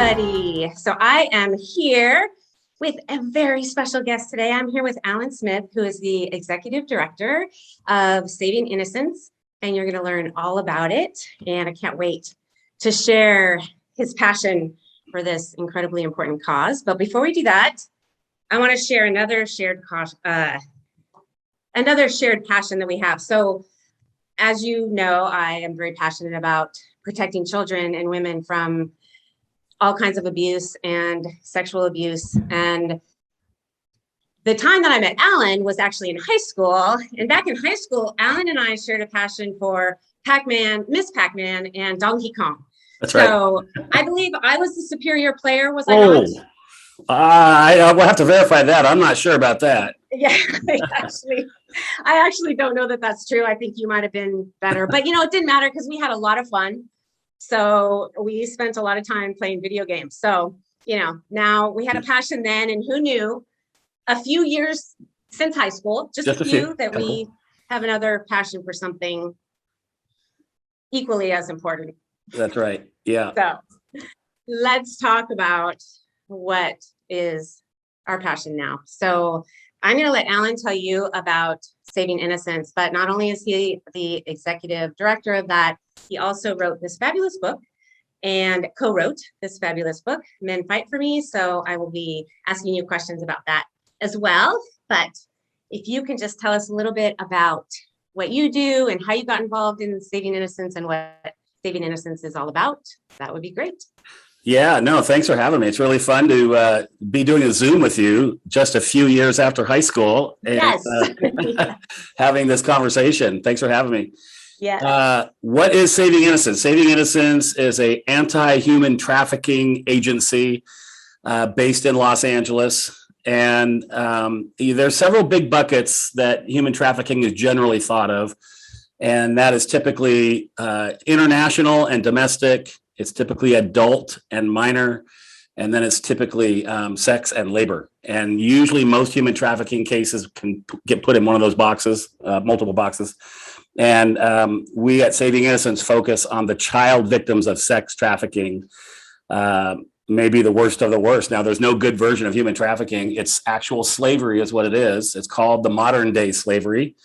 everybody. So I am here with a very special guest today. I'm here with Alan Smyth, who is the Executive Director of Saving Innocence, and you're going to learn all about it. And I can't wait to share his passion for this incredibly important cause. But before we do that, I want to share another shared passion that we have. So as you know, I am very passionate about protecting children and women from all kinds of abuse and sexual abuse. And the time that I met Alan was actually in high school. And back in high school, Alan and I shared a passion for Pac-Man, Miss Pac-Man, and Donkey Kong. That's right. So I believe I was the superior player, was I not? I will have to verify that. I'm not sure about that. Yeah, I actually don't know that that's true. I think you might have been better, but it didn't matter because we had a lot of fun. So we spent a lot of time playing video games. So, now we had a passion then, and who knew a few years since high school, just a few, that we have another passion for something equally as important. That's right. Yeah. So let's talk about what is our passion now. So I'm going to let Alan tell you about Saving Innocence, but not only is he the executive director of that, he also wrote this fabulous book and co-wrote this fabulous book, Men Fight for Me. So I will be asking you questions about that as well. But if you can just tell us a little bit about what you do and how you got involved in Saving Innocence and what Saving Innocence is all about, that would be great. Yeah, no, thanks for having me. It's really fun to be doing a Zoom with you just a few years after high school and Yes. having this conversation. Thanks for having me. Yeah. What is Saving Innocence? Saving Innocence is an anti-human trafficking agency based in Los Angeles. And there's several big buckets that human trafficking is generally thought of. And that is typically international and domestic. It's typically adult and minor, and then it's typically sex and labor. And usually most human trafficking cases can get put in one of those boxes, multiple boxes. And we at Saving Innocence focus on the child victims of sex trafficking, maybe the worst of the worst. Now, there's no good version of human trafficking. It's actual slavery is what it is. It's called the modern day slavery.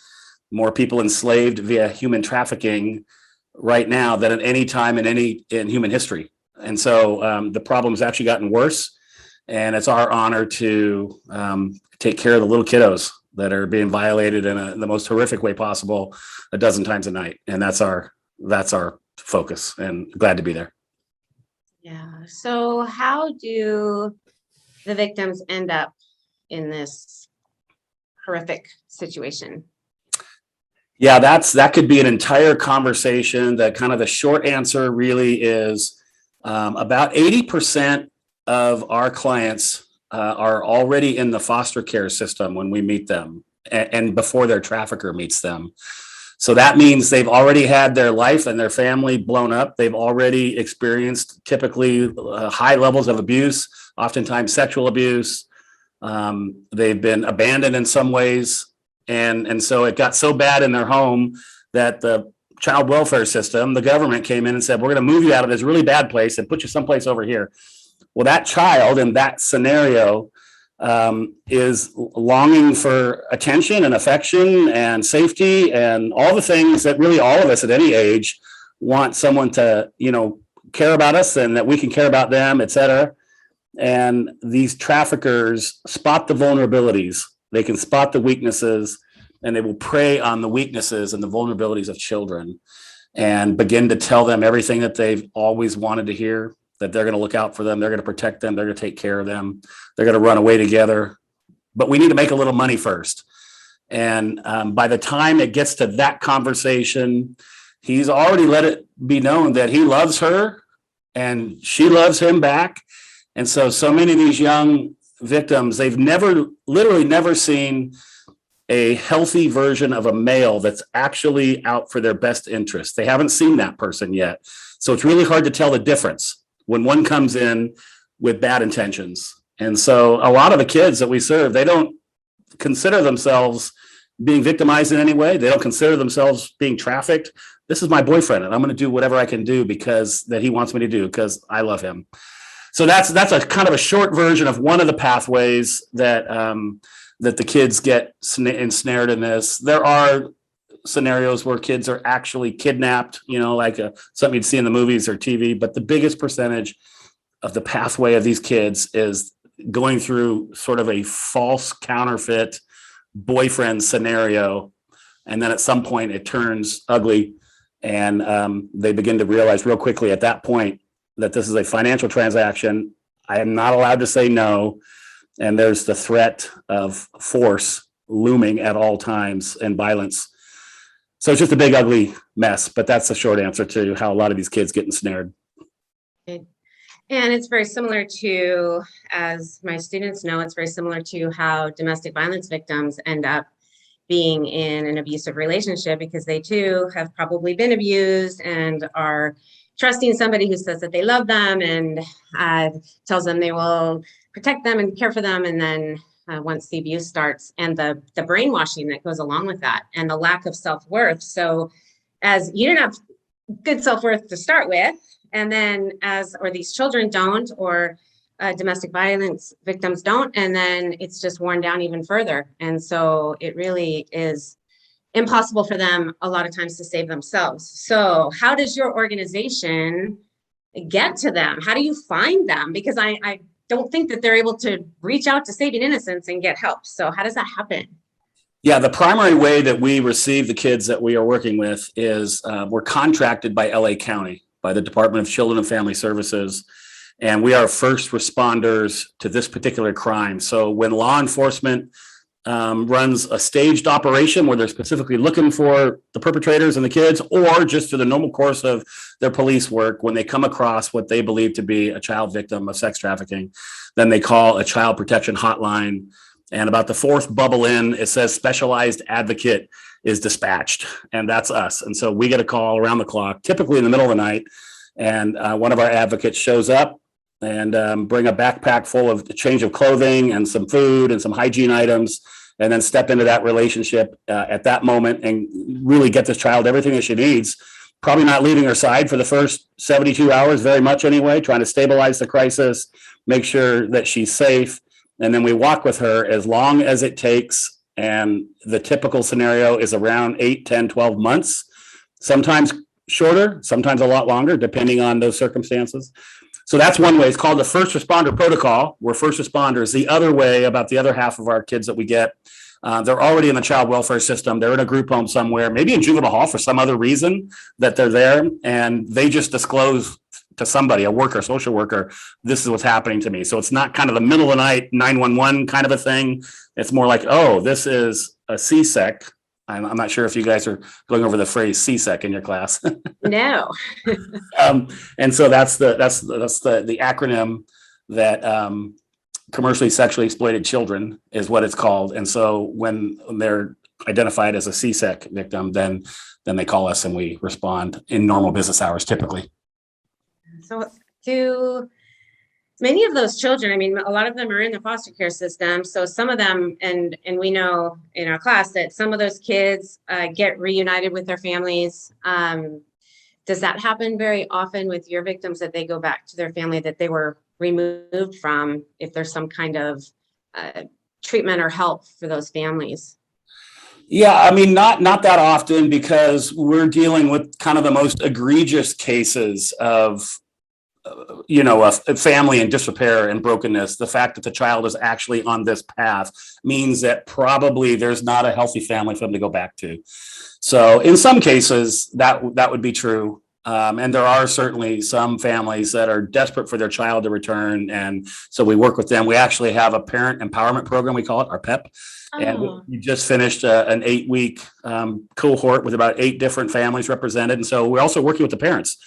More people enslaved via human trafficking right now than at any time in human history. And so the problem's actually gotten worse, and it's our honor to take care of the little kiddos that are being violated in the most horrific way possible a dozen times a night. And that's our focus, and glad to be there. Yeah. So how do the victims end up in this horrific situation? Yeah, that could be an entire conversation. That kind of the short answer really is about 80% of our clients are already in the foster care system when we meet them and before their trafficker meets them. So that means they've already had their life and their family blown up. They've already experienced typically high levels of abuse, oftentimes sexual abuse. They've been abandoned in some ways. And so it got so bad in their home that the child welfare system, the government came in and said, we're going to move you out of this really bad place and put you someplace over here. Well, that child in that scenario is longing for attention and affection and safety and all the things that really all of us at any age want someone to, care about us and that we can care about them, et cetera. And these traffickers spot the vulnerabilities. They can spot the weaknesses, and they will prey on the weaknesses and the vulnerabilities of children and begin to tell them everything that they've always wanted to hear, that they're going to look out for them, they're going to protect them, they're going to take care of them, they're going to run away together. But we need to make a little money first. And by the time it gets to that conversation, he's already let it be known that he loves her and she loves him back. And so many of these young victims, they've literally never seen a healthy version of a male that's actually out for their best interest. They haven't seen that person yet. So it's really hard to tell the difference when one comes in with bad intentions. And so a lot of the kids that we serve, they don't consider themselves being victimized in any way. They don't consider themselves being trafficked. This is my boyfriend, and I'm going to do whatever I can do because that he wants me to do because I love him. So that's a kind of a short version of one of the pathways that that the kids get ensnared in this. There are scenarios where kids are actually kidnapped, like something you'd see in the movies or TV. But the biggest percentage of the pathway of these kids is going through sort of a false counterfeit boyfriend scenario. And then at some point it turns ugly, and they begin to realize real quickly at that point that this is a financial transaction. I am not allowed to say no. And there's the threat of force looming at all times and violence. So it's just a big, ugly mess. But that's the short answer to how a lot of these kids get ensnared. And it's very similar to, as my students know, it's very similar to how domestic violence victims end up being in an abusive relationship, because they too have probably been abused and are trusting somebody who says that they love them and tells them they will protect them and care for them. And then once the abuse starts, and the brainwashing that goes along with that, and the lack of self-worth. So as you didn't have good self-worth to start with, and then or these children don't, or domestic violence victims don't, and then it's just worn down even further. And so it really is impossible for them a lot of times to save themselves. So how does your organization get to them? How do you find them? Because I don't think that they're able to reach out to Saving Innocence and get help. So how does that happen? Yeah, the primary way that we receive the kids that we are working with is we're contracted by LA County, by the Department of Children and Family Services. And we are first responders to this particular crime. So when law enforcement runs a staged operation where they're specifically looking for the perpetrators and the kids, or just through the normal course of their police work, when they come across what they believe to be a child victim of sex trafficking, then they call a child protection hotline. And about the fourth bubble in, it says specialized advocate is dispatched, and that's us. And so we get a call around the clock, typically in the middle of the night, and one of our advocates shows up and bring a backpack full of a change of clothing and some food and some hygiene items, and then step into that relationship at that moment and really get this child everything that she needs, probably not leaving her side for the first 72 hours, very much anyway, trying to stabilize the crisis, make sure that she's safe. And then we walk with her as long as it takes. And the typical scenario is around 8, 10, 12 months, sometimes shorter, sometimes a lot longer, depending on those circumstances. So that's one way. It's called the first responder protocol. We're first responders. The other way, about the other half of our kids that we get, they're already in the child welfare system. They're in a group home somewhere, maybe in juvenile hall for some other reason that they're there. And they just disclose to somebody, a worker, social worker, this is what's happening to me. So it's not kind of the middle of the night 911 kind of a thing. It's more like, oh, this is a CSEC. I'm not sure if you guys are going over the phrase CSEC in your class. No. And so that's the acronym that commercially sexually exploited children is what it's called. And so when they're identified as a CSEC victim, then they call us and we respond in normal business hours typically. So do many of those children, I mean, a lot of them are in the foster care system. So some of them, and we know in our class that some of those kids get reunited with their families. Does that happen very often with your victims, that they go back to their family that they were removed from, if there's some kind of treatment or help for those families? Yeah, I mean, not that often, because we're dealing with kind of the most egregious cases of a family in disrepair and brokenness. The fact that the child is actually on this path means that probably there's not a healthy family for them to go back to. So in some cases that would be true. And there are certainly some families that are desperate for their child to return. And so we work with them. We actually have a parent empowerment program. We call it our PEP. And we just finished an 8-week cohort with about 8 different families represented. And so we're also working with the parents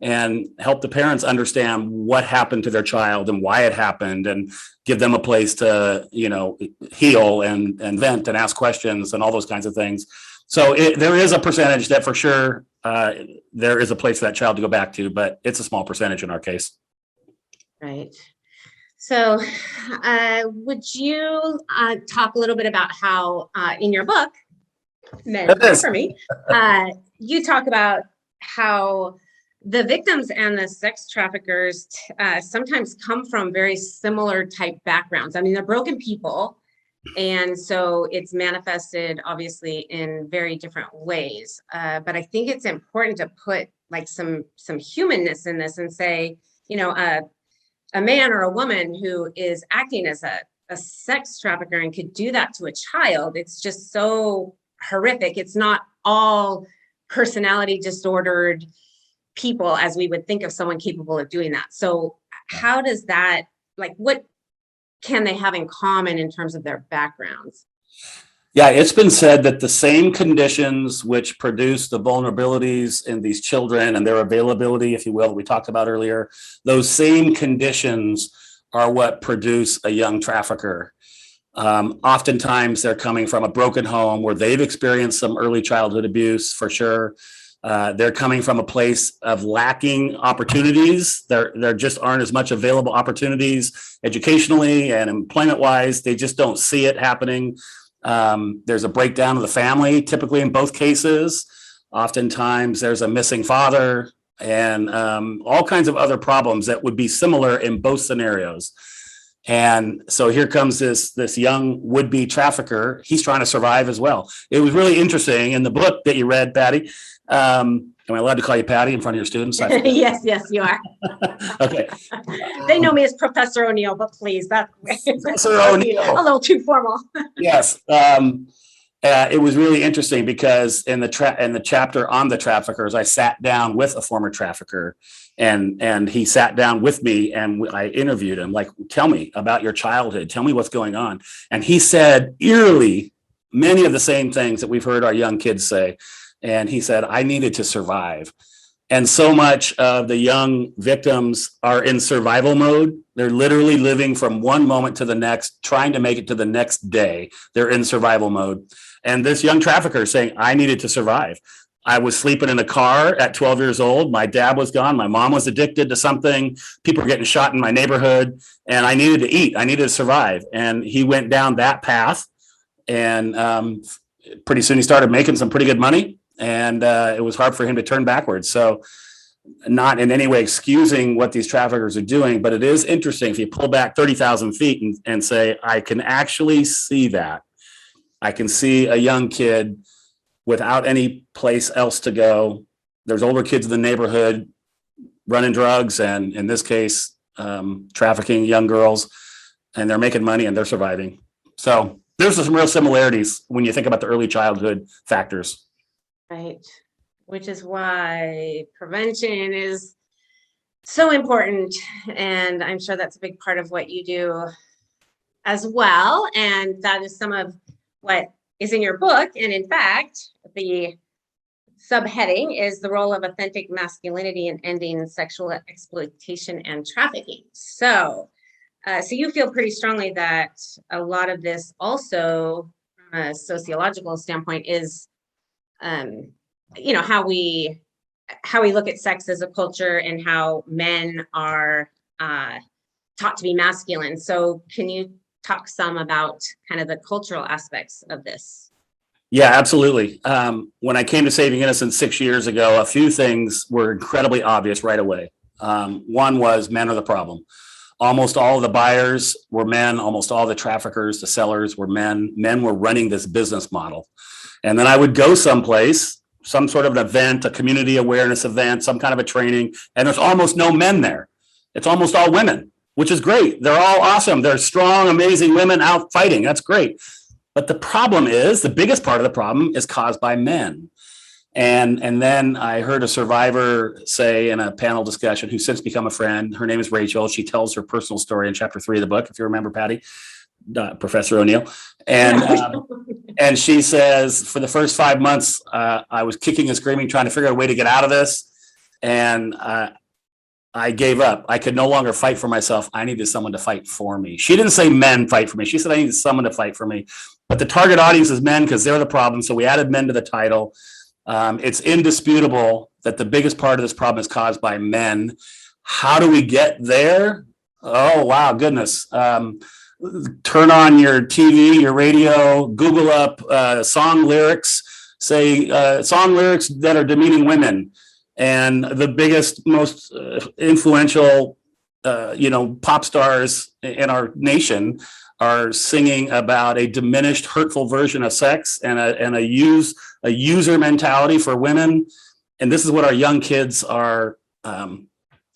and help the parents understand what happened to their child and why it happened, and give them a place to, heal and vent and ask questions and all those kinds of things. So there is a percentage that for sure there is a place for that child to go back to, but it's a small percentage in our case. Right. So would you talk a little bit about how in your book, Men Cry for Me, you talk about how The victims and the sex traffickers sometimes come from very similar type backgrounds. I mean, they're broken people. And so it's manifested obviously in very different ways. But I think it's important to put like some humanness in this and say, you know, a man or a woman who is acting as a sex trafficker and could do that to a child, it's just so horrific. It's not all personality disordered people as we would think of someone capable of doing that. So how does that, like, what can they have in common in terms of their backgrounds? Yeah, it's been said that the same conditions which produce the vulnerabilities in these children and their availability, if you will, that we talked about earlier, those same conditions are what produce a young trafficker. Oftentimes they're coming from a broken home where they've experienced some early childhood abuse for sure. They're coming from a place of lacking opportunities. There just aren't as much available opportunities educationally and employment wise. They just don't see it happening. There's a breakdown of the family, typically in both cases. Oftentimes there's a missing father and all kinds of other problems that would be similar in both scenarios. And so here comes this young would-be trafficker. He's trying to survive as well. It was really interesting in the book that you read, Patty. Am I allowed to call you Patty in front of your students? Yes, you are. Okay. They know me as Professor Oneal, but please, that's Professor Oneal. A little too formal. Yes. It was really interesting because in the chapter on the traffickers, I sat down with a former trafficker and he sat down with me and I interviewed him, like, tell me about your childhood. Tell me what's going on. And he said eerily many of the same things that we've heard our young kids say. And he said, I needed to survive. And so much of the young victims are in survival mode. They're literally living from one moment to the next, trying to make it to the next day. They're in survival mode. And this young trafficker is saying, I needed to survive. I was sleeping in a car at 12 years old. My dad was gone. My mom was addicted to something. People were getting shot in my neighborhood. And I needed to eat. I needed to survive. And he went down that path. And pretty soon he started making some pretty good money. And it was hard for him to turn backwards. So not in any way excusing what these traffickers are doing, but it is interesting if you pull back 30,000 feet and say, I can actually see that. I can see a young kid without any place else to go. There's older kids in the neighborhood running drugs and in this case, trafficking young girls, and they're making money and they're surviving. So there's some real similarities when you think about the early childhood factors. Right. Which is why prevention is so important. And I'm sure that's a big part of what you do as well. And that is some of what is in your book. And in fact, the subheading is the role of authentic masculinity in ending sexual exploitation and trafficking. So you feel pretty strongly that a lot of this also, from a sociological standpoint, is how we look at sex as a culture and how men are taught to be masculine. So can you talk some about kind of the cultural aspects of this? Yeah, absolutely. When I came to Saving Innocence 6 years ago, a few things were incredibly obvious right away. One was men are the problem. Almost all of the buyers were men. Almost all the traffickers, the sellers were men. Men were running this business model. And then I would go someplace, some sort of an event, a community awareness event, some kind of a training, and there's almost no men there. It's almost all women, which is great. They're all awesome. They're strong, amazing women out fighting. That's great. But the problem is, the biggest part of the problem is caused by men. And then I heard a survivor say in a panel discussion, who's since become a friend, her name is Rachel. She tells her personal story in chapter 3 of the book, if you remember, Patty, Professor Oneal. And she says, for the first 5 months, I was kicking and screaming, trying to figure out a way to get out of this. And I gave up. I could no longer fight for myself. I needed someone to fight for me. She didn't say men fight for me. She said I needed someone to fight for me. But the target audience is men because they're the problem. So we added men to the title. It's indisputable that the biggest part of this problem is caused by men. How do we get there? Oh, wow, goodness. Turn on your TV, your radio, Google up song lyrics, say song lyrics that are demeaning women. And the biggest, most influential, pop stars in our nation are singing about a diminished, hurtful version of sex and a user mentality for women. And this is what our young kids are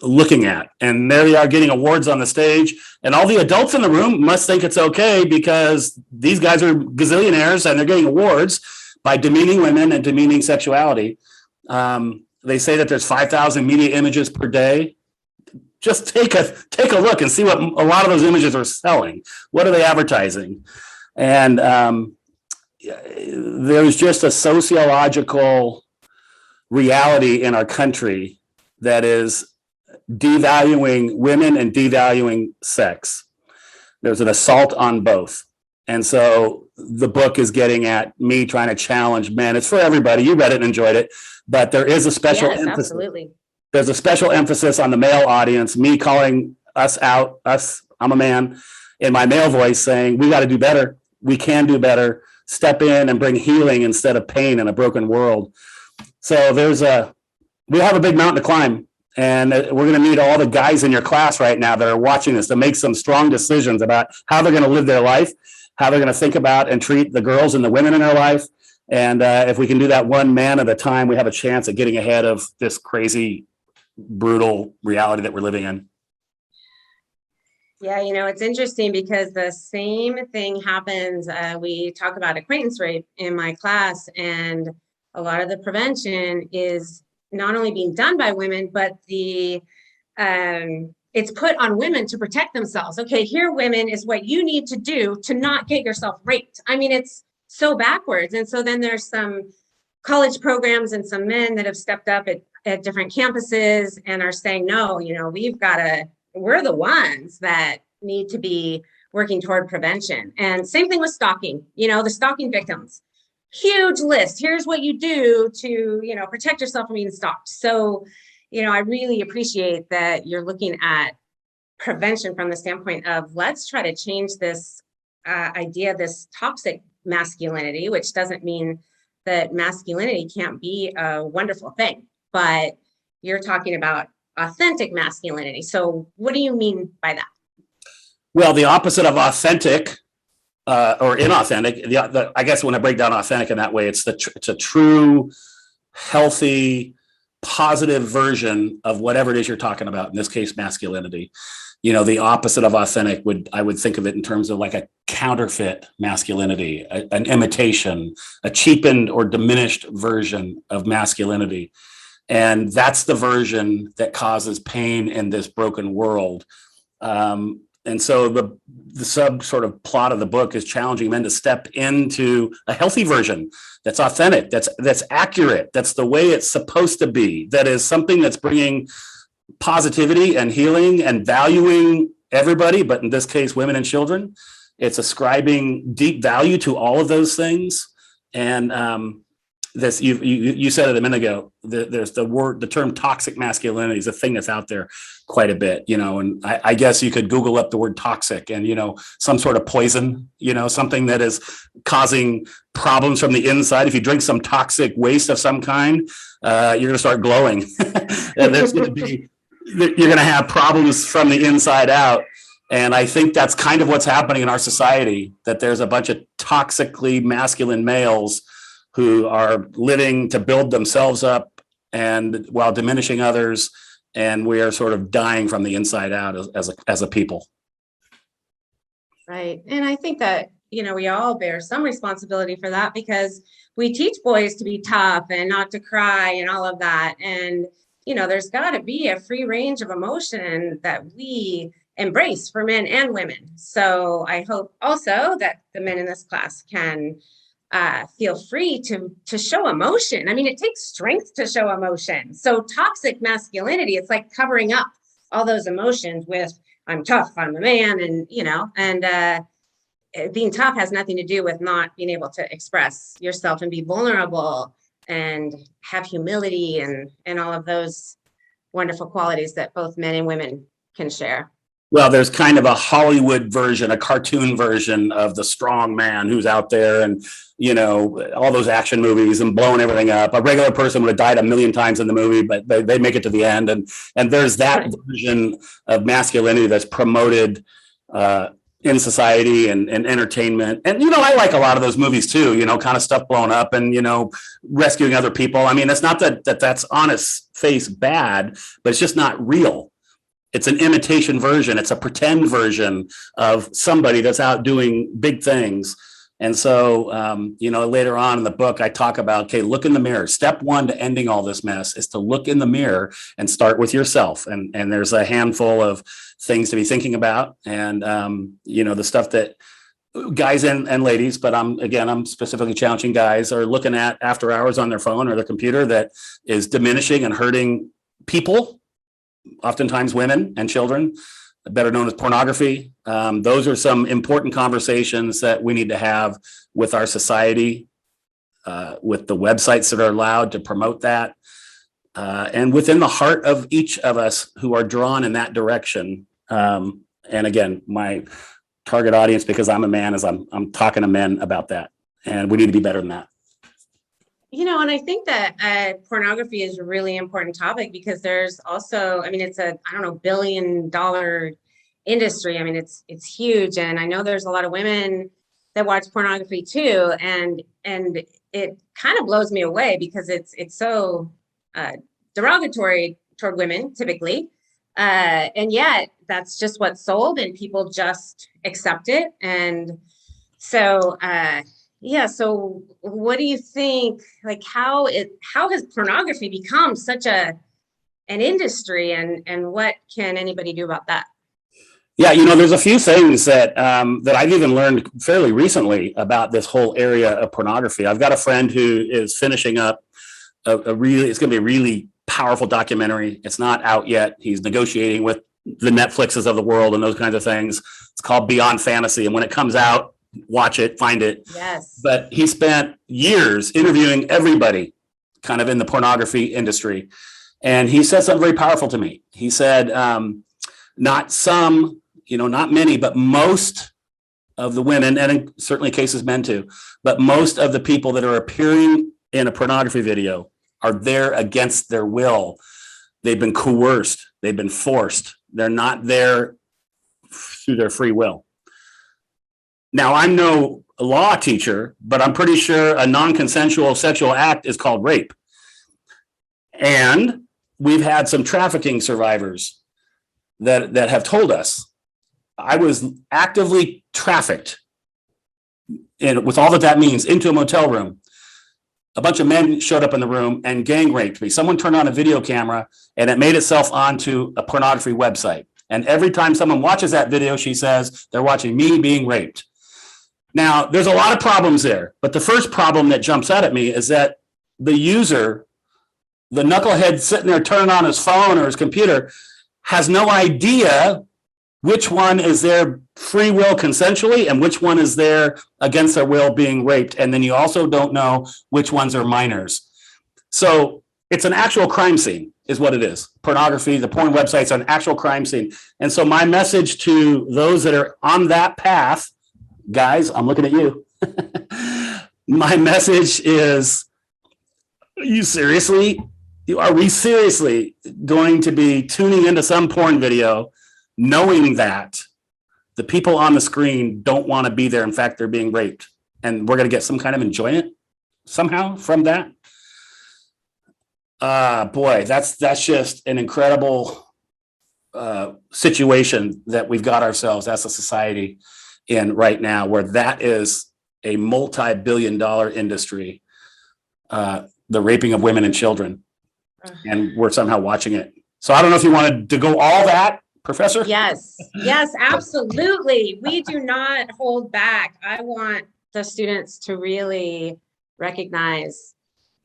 looking at. And there they are getting awards on the stage. And all the adults in the room must think it's okay because these guys are gazillionaires and they're getting awards by demeaning women and demeaning sexuality. They say that there's 5,000 media images per day. Just take a look and see what a lot of those images are selling. What are they advertising? And there's just a sociological reality in our country that is devaluing women and devaluing sex. There's an assault on both. And so the book is getting at me trying to challenge men. It's for everybody. You read it and enjoyed it, but there is a special emphasis. Absolutely. There's a special emphasis on the male audience, me calling us out, I'm a man, in my male voice saying, we got to do better. We can do better. Step in and bring healing instead of pain in a broken world. So we have a big mountain to climb. And we're going to need all the guys in your class right now that are watching this to make some strong decisions about how they're going to live their life, how they're going to think about and treat the girls and the women in their life. And if we can do that one man at a time, we have a chance at getting ahead of this crazy, brutal reality that we're living in. Yeah, it's interesting because the same thing happens. We talk about acquaintance rape in my class, and a lot of the prevention is not only being done by women, but it's put on women to protect themselves. Okay, here, women, is what you need to do to not get yourself raped. I mean, it's so backwards. And so then there's some college programs and some men that have stepped up at different campuses and are saying, no, we're the ones that need to be working toward prevention. And same thing with stalking, the stalking victims. Huge list. Here's what you do to, protect yourself from being stalked. So, I really appreciate that you're looking at prevention from the standpoint of let's try to change this idea, this toxic masculinity, which doesn't mean that masculinity can't be a wonderful thing, but you're talking about authentic masculinity. So what do you mean by that? Well, the opposite of authentic or inauthentic, I guess when I break down authentic in that way, it's a true, healthy, positive version of whatever it is you're talking about. In this case, masculinity. The opposite of authentic I would think of it in terms of like a counterfeit masculinity, an imitation, a cheapened or diminished version of masculinity. And that's the version that causes pain in this broken world. And so the sub sort of plot of the book is challenging men to step into a healthy version that's authentic, that's accurate, that's the way it's supposed to be, that is something that's bringing positivity and healing and valuing everybody, but in this case, women and children. It's ascribing deep value to all of those things. And this you said it a minute ago. There's the term toxic masculinity is a thing that's out there quite a bit, and I guess you could Google up the word toxic and some sort of poison, something that is causing problems from the inside. If you drink some toxic waste of some kind, you're going to start glowing. And you're going to have problems from the inside out. And I think that's kind of what's happening in our society, that there's a bunch of toxically masculine males who are living to build themselves up and while diminishing others. And we are sort of dying from the inside out as a people. Right. And I think that, we all bear some responsibility for that because we teach boys to be tough and not to cry and all of that. And, there's got to be a free range of emotion that we embrace for men and women. So I hope also that the men in this class can feel free to show emotion. I mean, it takes strength to show emotion. So toxic masculinity, it's like covering up all those emotions with I'm tough, I'm a man, and being tough has nothing to do with not being able to express yourself and be vulnerable and have humility and all of those wonderful qualities that both men and women can share. Well, there's kind of a Hollywood version, a cartoon version of the strong man who's out there and, all those action movies and blowing everything up. A regular person would have died a million times in the movie, but they make it to the end. And there's that version of masculinity that's promoted in society and entertainment. And, I like a lot of those movies too, kind of stuff blown up and, rescuing other people. I mean, it's not that's on its face bad, but it's just not real. It's an imitation version. It's a pretend version of somebody that's out doing big things. And so, later on in the book, I talk about, okay, look in the mirror. Step one to ending all this mess is to look in the mirror and start with yourself. And there's a handful of things to be thinking about. And, the stuff that guys and ladies, but I'm specifically challenging guys, are looking at after hours on their phone or their computer that is diminishing and hurting people, oftentimes women and children, better known as pornography. Those are some important conversations that we need to have with our society, with the websites that are allowed to promote that, and within the heart of each of us who are drawn in that direction. And again, my target audience, because I'm a man, is I'm talking to men about that, and we need to be better than that. And I think that pornography is a really important topic because there's also, it's a, billion-dollar industry. It's huge. And I know there's a lot of women that watch pornography too. And it kind of blows me away because it's so derogatory toward women typically. And yet that's just what's sold and people just accept it. And so, so what do you think, like how has pornography become such an industry, and what can anybody do about that? Yeah, there's a few things that I've even learned fairly recently about this whole area of pornography. I've got a friend who is finishing up it's going to be a really powerful documentary. It's not out yet. He's negotiating with the Netflixes of the world and those kinds of things. It's called Beyond Fantasy. And when it comes out, watch it, find it. Yes. But he spent years interviewing everybody kind of in the pornography industry. And he said something very powerful to me. He said, not some, not many, but most of the women, and in certainly cases men too, but most of the people that are appearing in a pornography video are there against their will. They've been coerced. They've been forced. They're not there through their free will. Now, I'm no law teacher, but I'm pretty sure a non-consensual sexual act is called rape. And we've had some trafficking survivors that have told us, I was actively trafficked, and with all that means, into a motel room. A bunch of men showed up in the room and gang raped me. Someone turned on a video camera and it made itself onto a pornography website. And every time someone watches that video, she says they're watching me being raped. Now, there's a lot of problems there, but the first problem that jumps out at me is that the user, the knucklehead sitting there turning on his phone or his computer, has no idea which one is their free will consensually and which one is there against their will being raped. And then you also don't know which ones are minors. So it's an actual crime scene is what it is. Pornography, the porn websites are an actual crime scene. And so my message to those that are on that path, guys, I'm looking at you. My message is, are we seriously going to be tuning into some porn video knowing that the people on the screen don't want to be there? In fact, they're being raped, and we're going to get some kind of enjoyment somehow from that. Boy, that's just an incredible situation that we've got ourselves as a society in right now, where that is a multi-billion-dollar industry, the raping of women and children, and we're somehow watching it. So I don't know if you wanted to go all that, Professor? Yes, absolutely. We do not hold back. I want the students to really recognize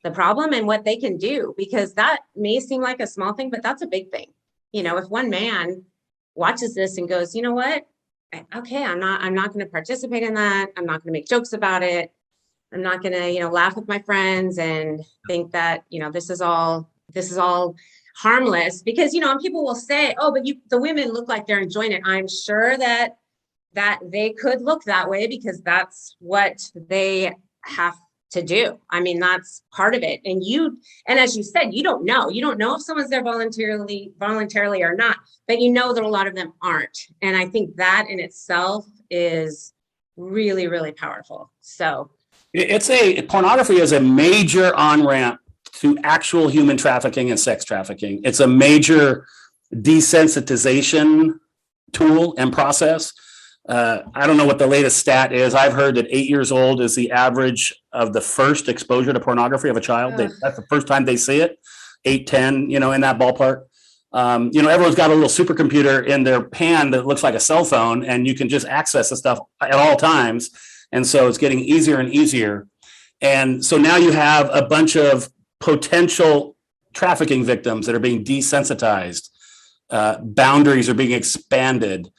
the problem and what they can do, because that may seem like a small thing, but that's a big thing. If one man watches this and goes, you know what? Okay, I'm not going to participate in that. I'm not going to make jokes about it. I'm not going to, laugh with my friends and think that, this is all harmless, because, and people will say, oh, but the women look like they're enjoying it. I'm sure that they could look that way because that's what they have to do. I mean, that's part of it. And as you said, you don't know if someone's there voluntarily or not, but that a lot of them aren't. And I think that in itself is really, really powerful. So pornography is a major on-ramp to actual human trafficking and sex trafficking. It's a major desensitization tool and process. I don't know what the latest stat is. I've heard that 8 years old is the average of the first exposure to pornography of a child. That's the first time they see it. 8, 10, in that ballpark. Everyone's got a little supercomputer in their hand that looks like a cell phone, and you can just access the stuff at all times. And so it's getting easier and easier. And so now you have a bunch of potential trafficking victims that are being desensitized. Boundaries are being expanded.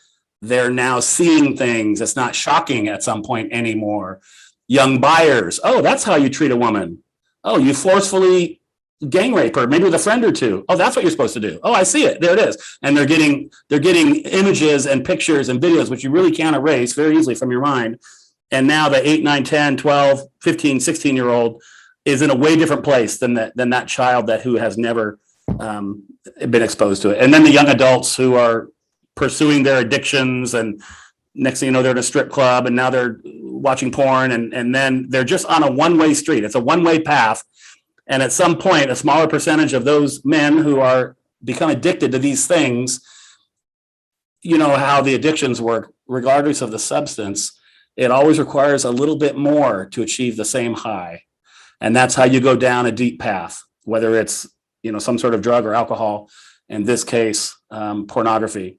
They're now seeing things that's not shocking at some point anymore. Young buyers, oh, that's how you treat a woman. Oh, you forcefully gang rape her, maybe with a friend or two. Oh, that's what you're supposed to do. Oh, I see it. There it is. And they're getting images and pictures and videos, which you really can't erase very easily from your mind. And now the 8, 9, 10, 12, 15, 16-year-old is in a way different place than that child who has never been exposed to it. And then the young adults who are pursuing their addictions, and next thing you know, they're in a strip club, and now they're watching porn, and then they're just on a one-way street. It's a one-way path. And at some point, a smaller percentage of those men who are become addicted to these things, how the addictions work, regardless of the substance, it always requires a little bit more to achieve the same high. And that's how you go down a deep path, whether it's, some sort of drug or alcohol, in this case, pornography.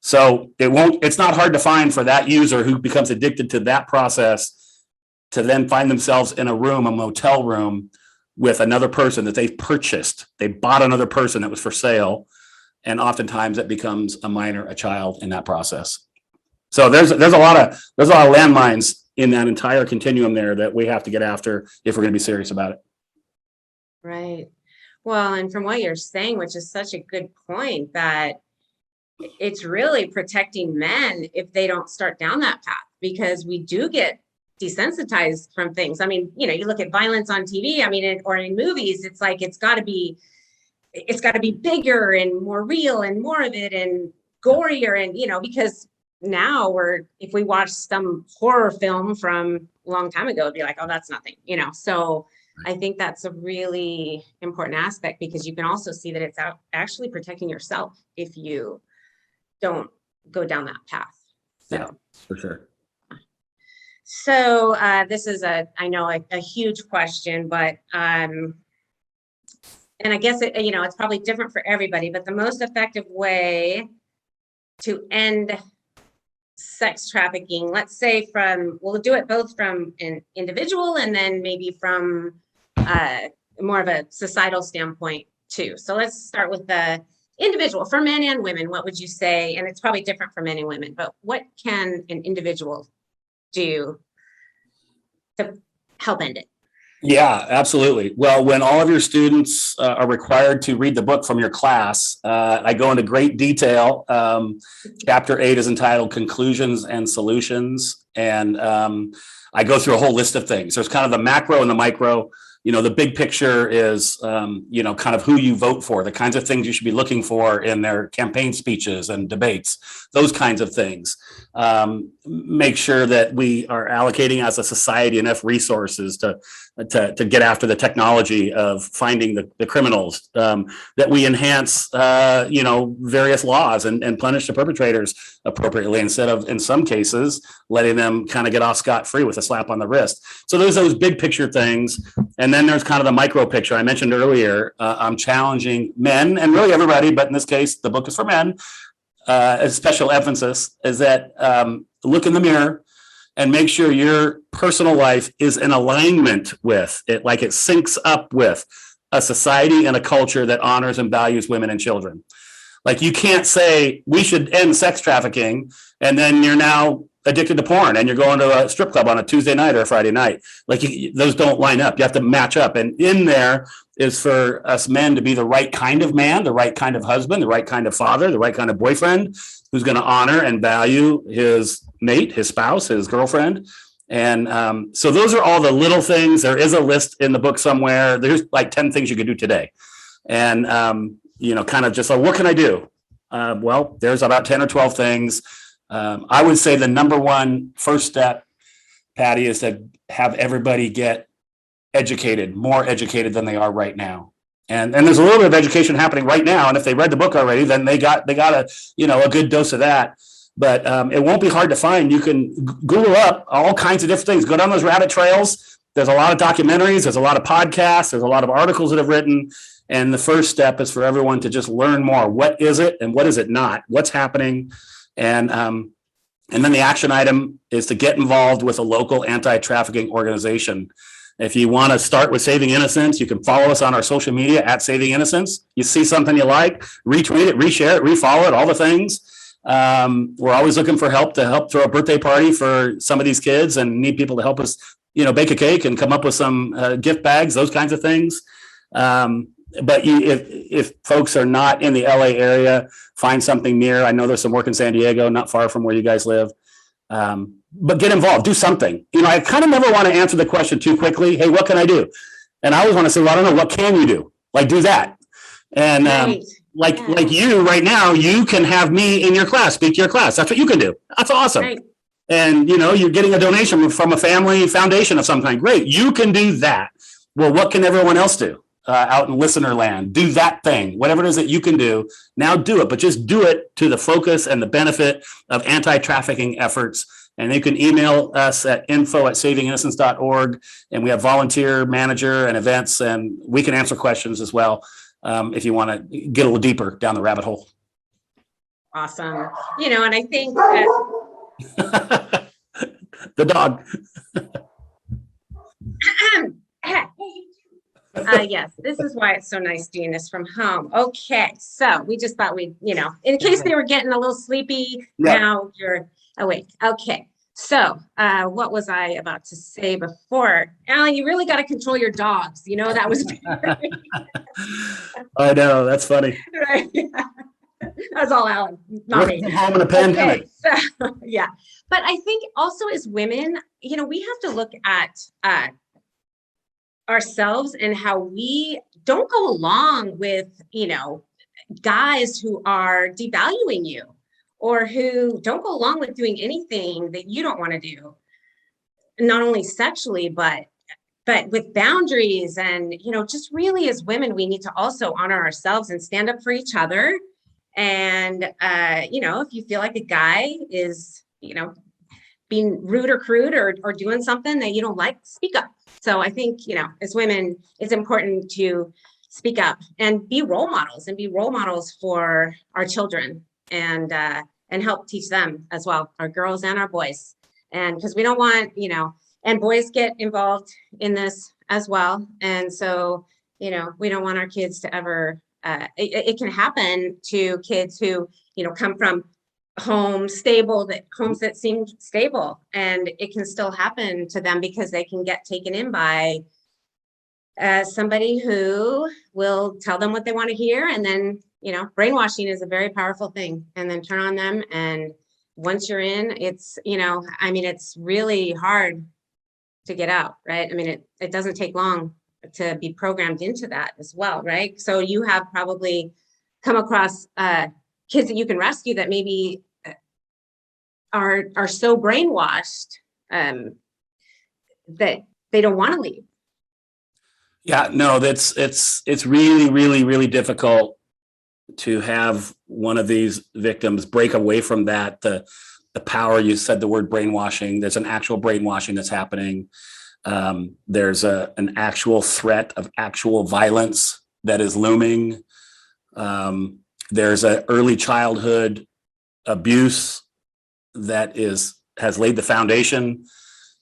So it's not hard to find for that user who becomes addicted to that process to then find themselves in a motel room with another person that they've purchased. They bought another person that was for sale. And oftentimes it becomes a minor, a child in that process. So there's a lot of landmines in that entire continuum there that we have to get after if we're going to be serious about it. Right. Well, and from what you're saying, which is such a good point, that it's really protecting men if they don't start down that path, because we do get desensitized from things. I mean, you look at violence on TV, or in movies, it's like, it's got to be bigger and more real and more of it and gorier. And, because now if we watch some horror film from a long time ago, it'd be like, oh, that's nothing, so I think that's a really important aspect, because you can also see that it's actually protecting yourself if you don't go down that path. So. Yeah, for sure. So this is I know a huge question, but and I guess it's probably different for everybody, but the most effective way to end sex trafficking, let's say we'll do it both from an individual and then maybe from more of a societal standpoint too. So let's start with the individual. For men and women, what would you say? And it's probably different for men and women, but what can an individual do to help end it? Yeah, absolutely. Well, when all of your students are required to read the book from your class, I go into great detail. Chapter 8 is entitled Conclusions and Solutions. And I go through a whole list of things. There's kind of the macro and the micro. The big picture is, kind of who you vote for, the kinds of things you should be looking for in their campaign speeches and debates, those kinds of things. Make sure that we are allocating as a society enough resources to get after the technology of finding the criminals, that we enhance, various laws and punish the perpetrators appropriately, instead of, in some cases, letting them kind of get off scot-free with a slap on the wrist. So there's those big picture things. And then there's kind of the micro picture I mentioned earlier. I'm challenging men, and really everybody, but in this case, the book is for men. A special emphasis is that look in the mirror and make sure your personal life is in alignment with it, like it syncs up with a society and a culture that honors and values women and children. Like, you can't say we should end sex trafficking and then you're now addicted to porn and you're going to a strip club on a Tuesday night or a Friday night. Like, those don't line up. You have to match up. And in there is for us men to be the right kind of man, the right kind of husband, the right kind of father, the right kind of boyfriend, who's going to honor and value his mate, his spouse, his girlfriend. And so those are all the little things. There is a list in the book somewhere. There's like 10 things you could do today. And, kind of just like, what can I do? Well, there's about 10 or 12 things. I would say the number one first step, Patty, is to have everybody get educated, more educated than they are right now. And there's a little bit of education happening right now. And if they read the book already, then they got a good dose of that. But it won't be hard to find. You can Google up all kinds of different things. Go down those rabbit trails. There's a lot of documentaries. There's a lot of podcasts. There's a lot of articles that have written. And the first step is for everyone to just learn more. What is it and what is it not? What's happening? And then the action item is to get involved with a local anti-trafficking organization. If you want to start with Saving Innocence, you can follow us on our social media at Saving Innocence. You see something you like, retweet it, reshare it, refollow it, all the things. We're always looking for help to help throw a birthday party for some of these kids and need people to help us, bake a cake and come up with some gift bags, those kinds of things. But if folks are not in the LA area, find something near. I know there's some work in San Diego, not far from where you guys live. But get involved, do something. I kind of never want to answer the question too quickly. Hey, what can I do? And I always want to say, well, I don't know. What can you do? Like, do that. And Right. like you right now, you can have me in your class, speak to your class. That's what you can do. That's awesome. Right. And, you're getting a donation from a family foundation of some kind. Great. You can do that. Well, what can everyone else do out in listener land? Do that thing, whatever it is that you can do. Now do it, but just do it to the focus and the benefit of anti-trafficking efforts. And you can email us at info@savinginnocence.org. And we have volunteer manager and events, and we can answer questions as well if you want to get a little deeper down the rabbit hole. Awesome. And I think that The dog. yes, this is why it's so nice doing this from home. Okay, so we just thought we'd, in case they were getting a little sleepy, Yeah. now you're awake. Okay, so what was I about to say before? Alan, you really got to control your dogs. That was very, I know, that's funny. right? That's all Alan, not me. Working from home in a pandemic. Okay, so, yeah, but I think also as women, we have to look at ourselves and how we don't go along with, guys who are devaluing you or who don't go along with doing anything that you don't want to do, not only sexually, but with boundaries. And, just really as women, we need to also honor ourselves and stand up for each other. And, if you feel like a guy is, being rude or crude or doing something that you don't like, speak up. So I think, as women, it's important to speak up and be role models for our children and help teach them as well, our girls and our boys. And because we don't want, and boys get involved in this as well. And so, we don't want our kids to ever, it can happen to kids who, come from homes that seem stable, and it can still happen to them because they can get taken in by somebody who will tell them what they want to hear. And then, brainwashing is a very powerful thing, and then turn on them. And once you're in, it's, it's really hard to get out, right? It doesn't take long to be programmed into that as well, right? So you have probably come across kids that you can rescue that maybe are so brainwashed that they don't want to leave. Yeah, no, it's really, really, really difficult to have one of these victims break away from that. The power, you said the word brainwashing, there's an actual brainwashing that's happening. There's an actual threat of actual violence that is looming. There's an early childhood abuse that has laid the foundation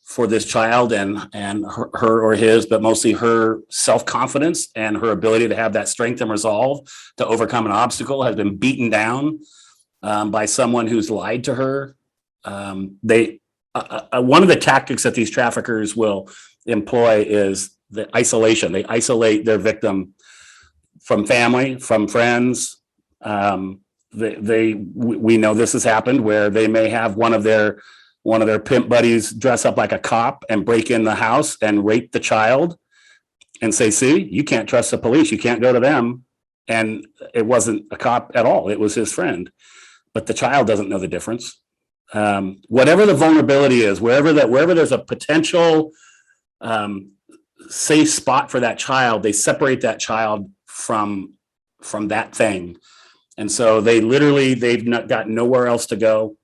for this child and her or his, but mostly her self-confidence and her ability to have that strength and resolve to overcome an obstacle has been beaten down by someone who's lied to her. One of the tactics that these traffickers will employ is the isolation. They isolate their victim from family, from friends. We know this has happened where they may have one of their pimp buddies dress up like a cop and break in the house and rape the child and say, see, you can't trust the police. You can't go to them. And it wasn't a cop at all. It was his friend. But the child doesn't know the difference. Whatever the vulnerability is, wherever there's a potential safe spot for that child, they separate that child from that thing. And so they've got nowhere else to go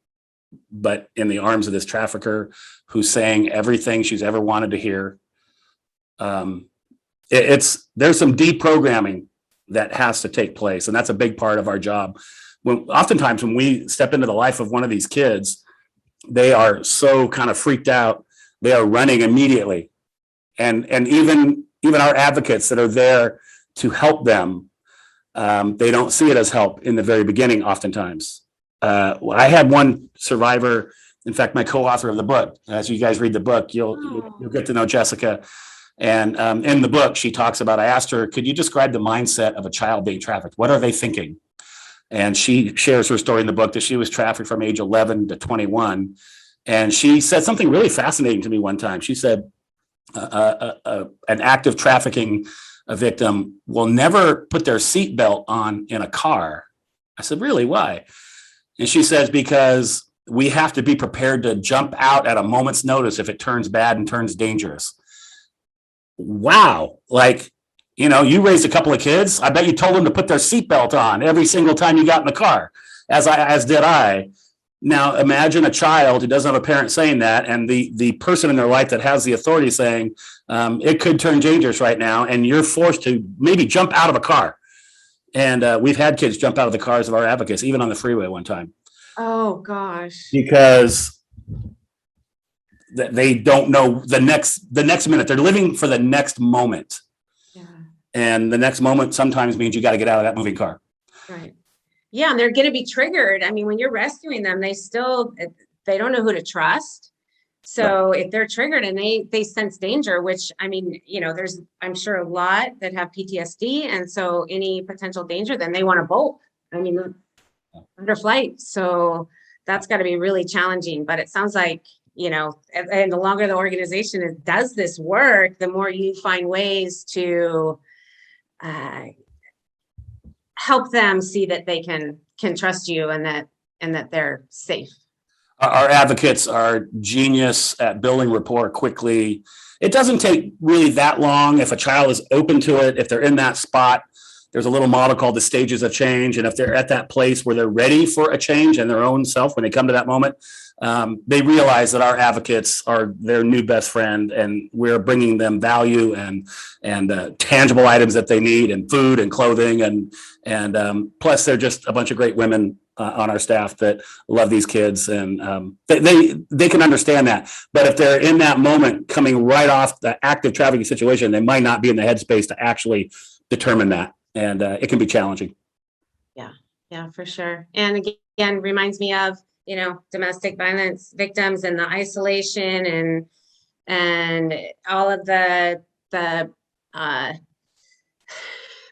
but in the arms of this trafficker who's saying everything she's ever wanted to hear. There's some deprogramming that has to take place, and that's a big part of our job. Oftentimes when we step into the life of one of these kids, they are so kind of freaked out, they are running immediately. And even our advocates that are there to help them, they don't see it as help in the very beginning oftentimes. I had one survivor, in fact, my co-author of the book. As you guys read the book, you'll get to know Jessica. And in the book, she talks about, I asked her, could you describe the mindset of a child being trafficked? What are they thinking? And she shares her story in the book that she was trafficked from age 11 to 21. And she said something really fascinating to me one time. She said, an active trafficking victim will never put their seatbelt on in a car. I said, really, why? And she says, because we have to be prepared to jump out at a moment's notice if it turns bad and turns dangerous. Wow. Like, you raised a couple of kids. I bet you told them to put their seatbelt on every single time you got in the car, as did I. Now, imagine a child who doesn't have a parent saying that, and the person in their life that has the authority saying, it could turn dangerous right now, and you're forced to maybe jump out of a car. And we've had kids jump out of the cars of our advocates, even on the freeway one time. Oh, gosh. Because they don't know the next minute. They're living for the next moment. Yeah. And the next moment sometimes means you got to get out of that moving car. Right. Yeah. And they're going to be triggered. I mean, when you're rescuing them, they don't know who to trust. So right. If they're triggered and they sense danger, which, I mean, there's, I'm sure, a lot that have PTSD. And so any potential danger, then they want to bolt. I mean, under flight. So that's got to be really challenging. But it sounds like, and the longer the organization does this work, the more you find ways to help them see that they can trust you and that they're safe. Our advocates are genius at building rapport quickly. It doesn't take really that long if a child is open to it, if they're in that spot. There's a little model called the stages of change. And if they're at that place where they're ready for a change in their own self, when they come to that moment, they realize that our advocates are their new best friend, and we're bringing them value and tangible items that they need, and food and clothing. And plus, they're just a bunch of great women on our staff that love these kids, and they can understand that. But if they're in that moment coming right off the active trafficking situation, they might not be in the headspace to actually determine that. And it can be challenging. Yeah, for sure. And again, reminds me of, domestic violence victims and the isolation and all of the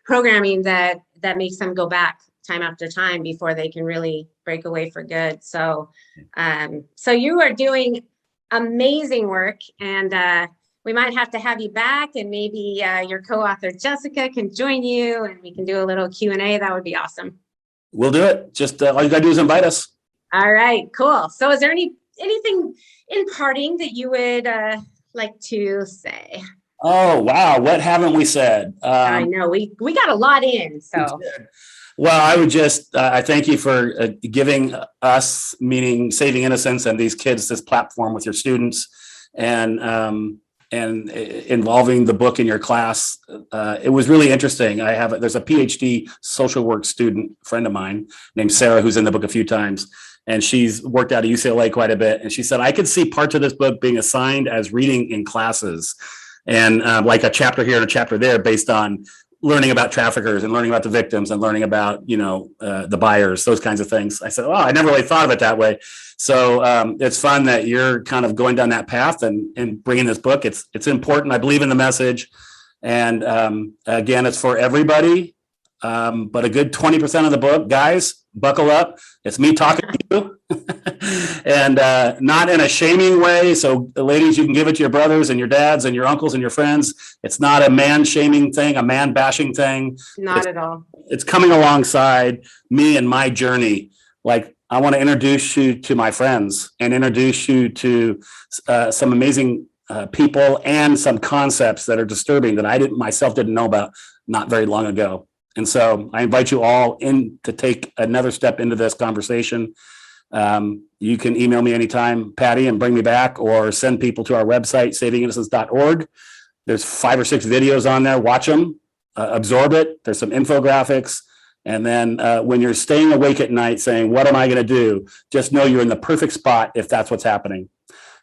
programming that makes them go back time after time before they can really break away for good. So you are doing amazing work, and we might have to have you back, and maybe your co-author Jessica can join you, and we can do a little Q&A. That would be awesome. We'll do it. Just all you gotta do is invite us. All right, cool. So is there anything in parting that you would like to say? Oh, wow. What haven't we said? I know we got a lot in. So, well, I would just, I thank you for giving us, meaning Saving Innocence, and these kids this platform with your students, and involving the book in your class. It was really interesting. There's a PhD social work student friend of mine named Sarah, who's in the book a few times, and she's worked out at UCLA quite a bit. And she said, I could see parts of this book being assigned as reading in classes, and like a chapter here and a chapter there based on learning about traffickers and learning about the victims and learning about, the buyers, those kinds of things. I said, I never really thought of it that way. So it's fun that you're kind of going down that path and bringing this book. It's important. I believe in the message. And again, it's for everybody. But a good 20% of the book, guys, buckle up. It's me talking to you and not in a shaming way. So ladies, you can give it to your brothers and your dads and your uncles and your friends. It's not a man shaming thing, a man bashing thing. Not at all. It's coming alongside me and my journey. Like, I want to introduce you to my friends and introduce you to some amazing people and some concepts that are disturbing that I didn't know about not very long ago. And so I invite you all in to take another step into this conversation. You can email me anytime, Patty, and bring me back, or send people to our website, savinginnocence.org. There's 5 or 6 videos on there. Watch them, absorb it. There's some infographics. And then when you're staying awake at night saying, what am I going to do? Just know you're in the perfect spot if that's what's happening.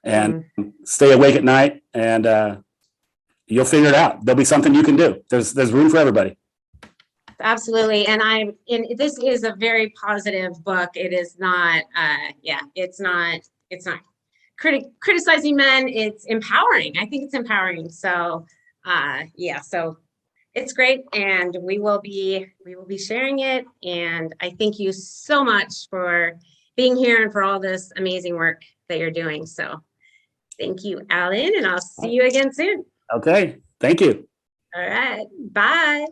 And stay awake at night, and you'll figure it out. There'll be something you can do. There's room for everybody. Absolutely. And this is a very positive book. It is not, it's not criticizing men. It's empowering. I think it's empowering. So, so it's great. And we will be sharing it. And I thank you so much for being here and for all this amazing work that you're doing. So thank you, Alan, and I'll see you again soon. Okay. Thank you. All right. Bye.